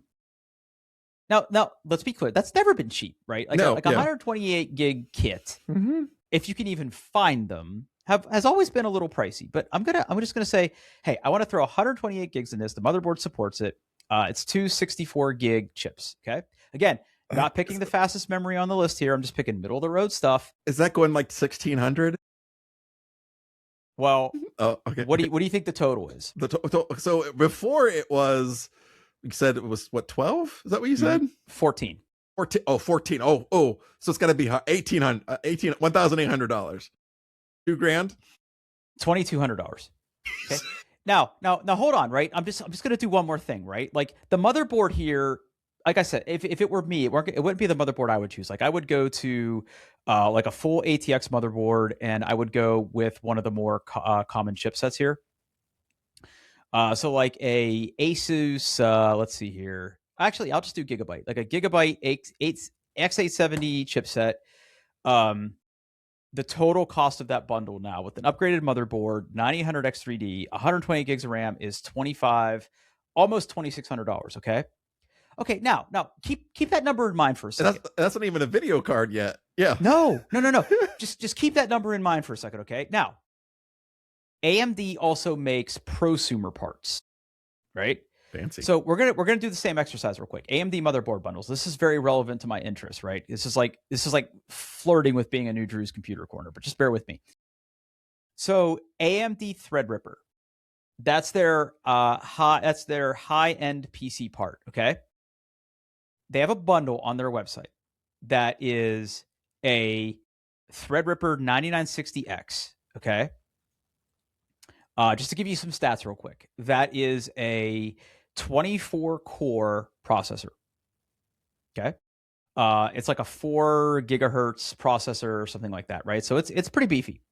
Now, let's be clear. That's never been cheap, right? Like No, a yeah. 128 gig kit, Mm-hmm. if you can even find them, has always been a little pricey. But I'm just gonna say, hey, I want to throw 128 gigs in this. The motherboard supports it. It's two 64 gig chips. Okay. Again, not picking the fastest memory on the list here. I'm just picking middle of the road stuff. Is that going like 1600? Well, Oh, okay. What do you think the total is? So before it was, you said it was what, 12? Is that what you said? 14. 14. Oh, 14. Oh, so it's got to be $1,800. $2,000? $2,200. Okay. Now hold on, right? I'm just gonna do one more thing, right? Like the motherboard here, like I said, if it were me, it wouldn't be the motherboard I would choose. Like I would go to like a full ATX motherboard, and I would go with one of the more common chipsets here. So like a Asus, let's see here. Actually, I'll just do Gigabyte, like a Gigabyte X870 chipset. The total cost of that bundle now with an upgraded motherboard, 9800 X3D, 128 gigs of RAM is almost $2,600. Okay. Okay. Now keep that number in mind for a second. That's not even a video card yet. Yeah. No. just keep that number in mind for a second. Okay. Now, AMD also makes prosumer parts, right? Fancy. So we're gonna do the same exercise real quick. AMD motherboard bundles. This is very relevant to my interest, right? This is like flirting with being a new Drew's Computer Corner, but just bear with me. So AMD Threadripper, that's their high end PC part. Okay, they have a bundle on their website that is a Threadripper 9960X. Okay. Just to give you some stats real quick, that is a 24 core processor. Okay. It's like a 4 gigahertz processor or something like that, right? So it's pretty beefy.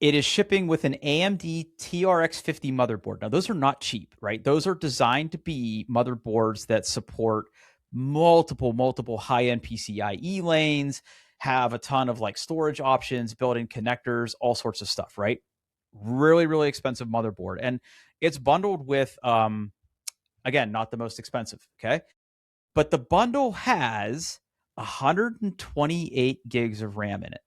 It is shipping with an AMD TRX 50 motherboard. Now, those are not cheap, right? Those are designed to be motherboards that support multiple high-end PCIe lanes, have a ton of like storage options, built-in connectors, all sorts of stuff, right? Really, really expensive motherboard. And it's bundled with, again, not the most expensive, okay? But the bundle has 128 gigs of RAM in it.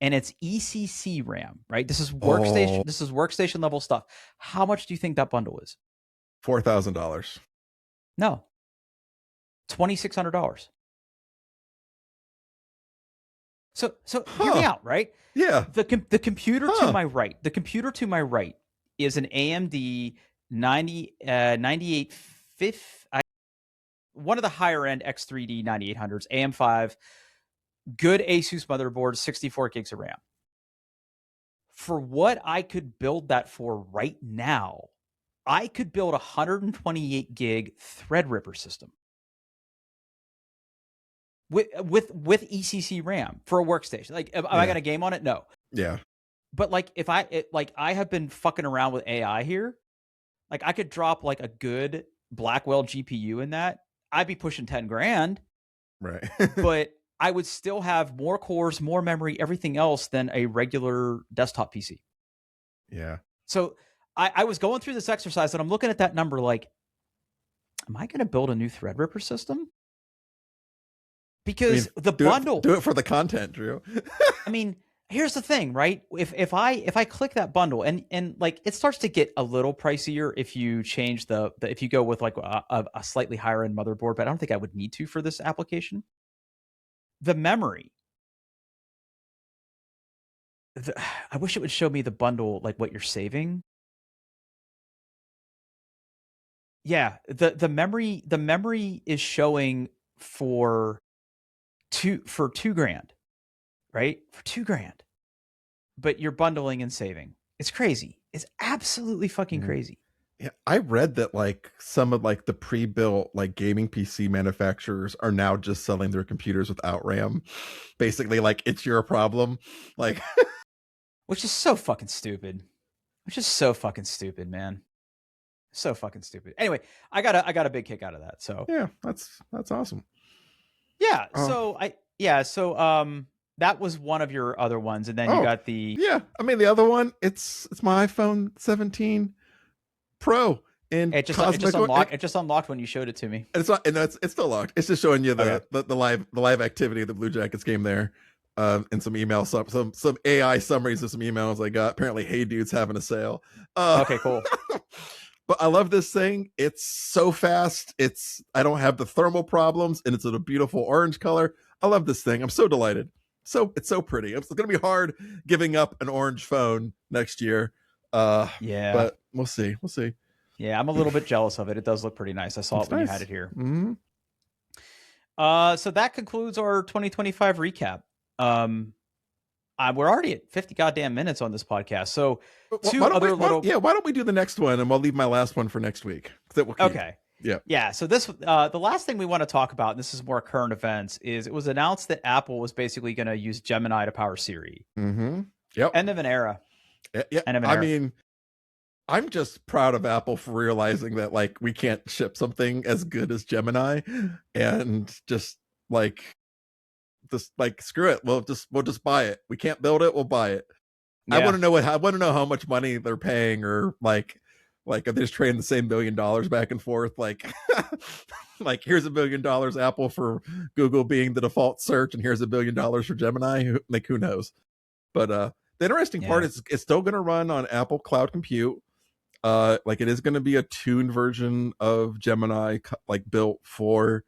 And it's ECC RAM, right? This is workstation. Oh. This is workstation level stuff. How much do you think that bundle is? $4,000. No, $2,600. So hear me out, right? Yeah. The computer to my right. The computer to my right is an AMD 9850. One of the higher end X3D 9800s, AM5, good Asus motherboard, 64 gigs of RAM. For what I could build that for right now, I could build a 128 gig Threadripper system with ECC RAM for a workstation. Like, am I going to game on it? No. Yeah. But like, if I have been fucking around with AI here, like I could drop like a good Blackwell GPU in that. I'd be pushing 10 grand. Right. But I would still have more cores, more memory, everything else than a regular desktop PC. Yeah. So I was going through this exercise and I'm looking at that number like, am I going to build a new Threadripper system? Because the bundle... Do it for the content, Drew. I mean, here's the thing, right? If I click that bundle and like it starts to get a little pricier if you change if you go with like a slightly higher end motherboard, but I don't think I would need to for this application. The memory. I wish it would show me the bundle, like what you're saving. Yeah, the memory is showing for $2,000, right? For $2,000. But you're bundling and saving. It's crazy. It's absolutely fucking crazy. Yeah, I read that like some of like the pre-built like gaming PC manufacturers are now just selling their computers without RAM. Basically, like it's your problem. Like, which is so fucking stupid. Man. So fucking stupid. Anyway, I got a big kick out of that. So yeah, that's awesome. Yeah. So that was one of your other ones, and then you Oh, got the yeah. I mean, the other one, it's my iPhone 17 Pro in it just cosmic. unlocked. It just unlocked when you showed it to me. It's not, and it's still locked. It's just showing you Okay. the live activity of the Blue Jackets game there, and some email some AI summaries of some emails I got. Apparently, Hey Dude's having a sale. Okay, cool. But I love this thing. It's so fast. I don't have the thermal problems, and it's in a beautiful orange color. I love this thing. I'm so delighted. So it's so pretty. It's going to be hard giving up an orange phone next year. Yeah. But we'll see. We'll see. Yeah, I'm a little bit jealous of it. It does look pretty nice. I saw It's it when you nice. had it here. Mm-hmm. So that concludes our 2025 recap. We're already at 50 goddamn minutes on this podcast. So why don't we do the next one, and we'll leave my last one for next week. That will keep. Okay. Yeah. Yeah. So this, the last thing we want to talk about, and this is more current events, is it was announced that Apple was basically going to use Gemini to power Siri. Mm-hmm. Yep. End of an era. Yeah. End of an era. Mean, I'm just proud of Apple for realizing that like we can't ship something as good as Gemini, and just like screw it. We'll just buy it. We can't build it. We'll buy it. Yeah. I want to know how much money they're paying, or like are they just trading the same $1 billion back and forth? Like, like here's $1 billion Apple for Google being the default search, and here's $1 billion for Gemini. Like, who knows? But the interesting part is it's still going to run on Apple Cloud Compute. Like it is going to be a tuned version of Gemini, like built for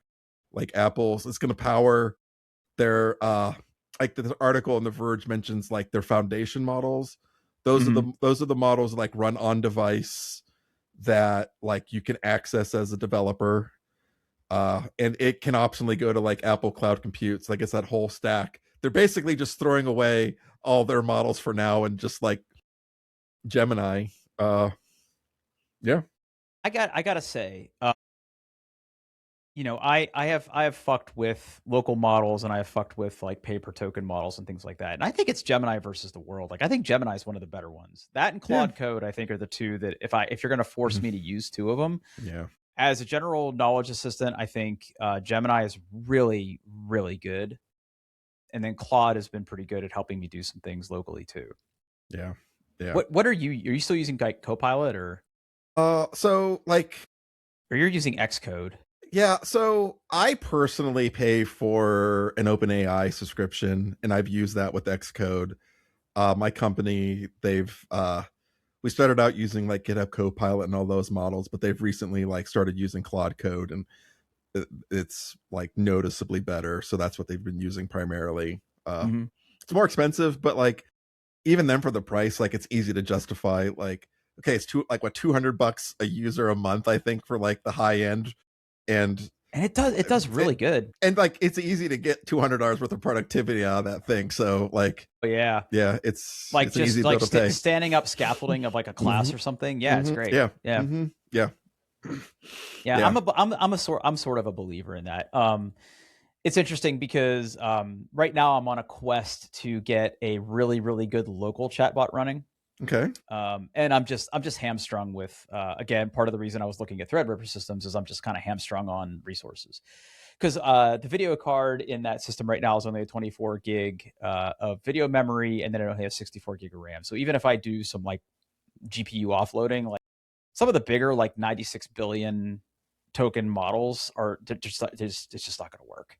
like Apple. So it's going to power their like this article in The Verge mentions like their foundation models. Those are the models that like run on device that like you can access as a developer, and it can optionally go to like Apple Cloud Compute. So I guess that whole stack, they're basically just throwing away all their models for now and just like Gemini. Yeah, I gotta say, I have fucked with local models, and I have fucked with like pay per token models and things like that. And I think it's Gemini versus the world. Like I think Gemini is one of the better ones. That and Claude Code, I think, are the two that if you're gonna force me to use two of them, as a general knowledge assistant, I think Gemini is really, really good. And then Claude has been pretty good at helping me do some things locally too. Yeah. What are you still using like Copilot or? So like, or you're using Xcode? Yeah, so I personally pay for an OpenAI subscription, and I've used that with Xcode. My company, we started out using like GitHub Copilot and all those models, but they've recently like started using Claude Code, and it's like noticeably better. So that's what they've been using primarily. It's more expensive, but like even then for the price, like it's easy to justify. Like, okay, it's $200 a user a month, I think, for like the high end. And it does really good. And like it's easy to get $200 worth of productivity out of that thing. So like, yeah, it's like it's just easy like to standing up scaffolding of like a class or something. Yeah, it's great. Yeah. Yeah. I'm sort of a believer in that. It's interesting because right now I'm on a quest to get a really, really good local chatbot running. Okay. And I'm just hamstrung with again, part of the reason I was looking at Threadripper systems is I'm just kind of hamstrung on resources, because the video card in that system right now is only a 24 gig of video memory, and then it only has 64 gig of RAM. So even if I do some like GPU offloading, like some of the bigger like 96 billion token models it's just not going to work.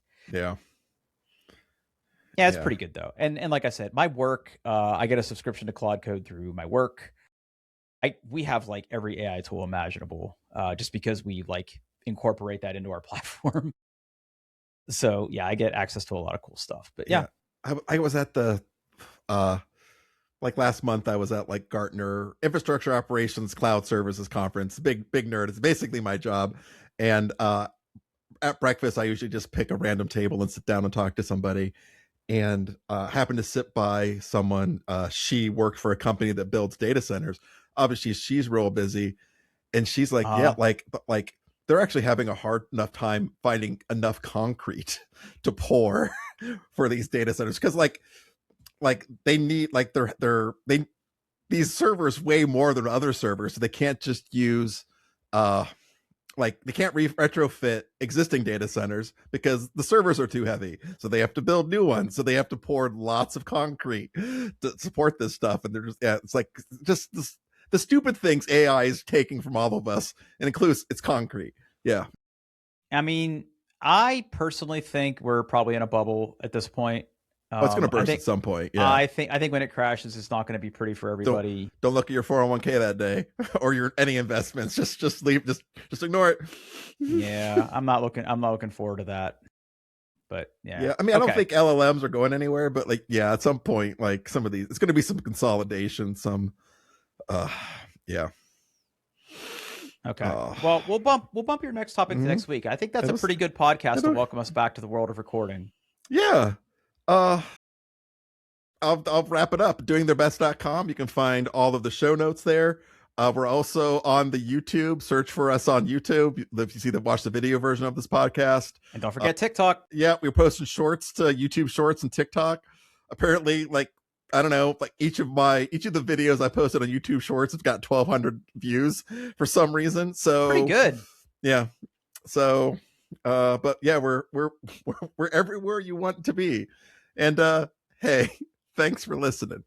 Yeah, it's pretty good though. And like I said, my work, I get a subscription to Claude Code through my work. We have like every AI tool imaginable, just because we like incorporate that into our platform. So yeah, I get access to a lot of cool stuff. But yeah. I was at the like last month I was at like Gartner Infrastructure Operations Cloud Services Conference. Big nerd. It's basically my job. And at breakfast I usually just pick a random table and sit down and talk to somebody. And happened to sit by someone. She worked for a company that builds data centers. Obviously, she's real busy, and she's like, like they're actually having a hard enough time finding enough concrete to pour for these data centers, because like they need like these servers way more than other servers, so they can't just use like they can't retrofit existing data centers because the servers are too heavy. So they have to build new ones. So they have to pour lots of concrete to support this stuff. And they're just, yeah, it's like just this, the stupid things AI is taking from all of us, and includes it's concrete. Yeah. I mean, I personally think we're probably in a bubble at this point. Oh, it's going to burst at some point. Yeah. I think when it crashes, it's not going to be pretty for everybody. Don't look at your 401k that day or your any investments. Just leave. Just ignore it. Yeah, I'm not looking forward to that. But yeah. I mean, I don't think LLMs are going anywhere, but like, yeah, at some point, like some of these, it's going to be some consolidation. Yeah. Okay. Well, we'll bump your next topic to next week. I think that's a pretty good podcast to welcome us back to the world of recording. Yeah. I'll wrap it up. Doingtheirbest.com. You can find all of the show notes there. We're also on the YouTube. Search for us on YouTube if you see watch the video version of this podcast. And don't forget TikTok. Yeah, we're posting shorts to YouTube Shorts and TikTok. Apparently, like, I don't know, like each of the videos I posted on YouTube Shorts have got 1,200 views for some reason. So pretty good. Yeah. So, but yeah, we're everywhere you want to be. And hey, thanks for listening.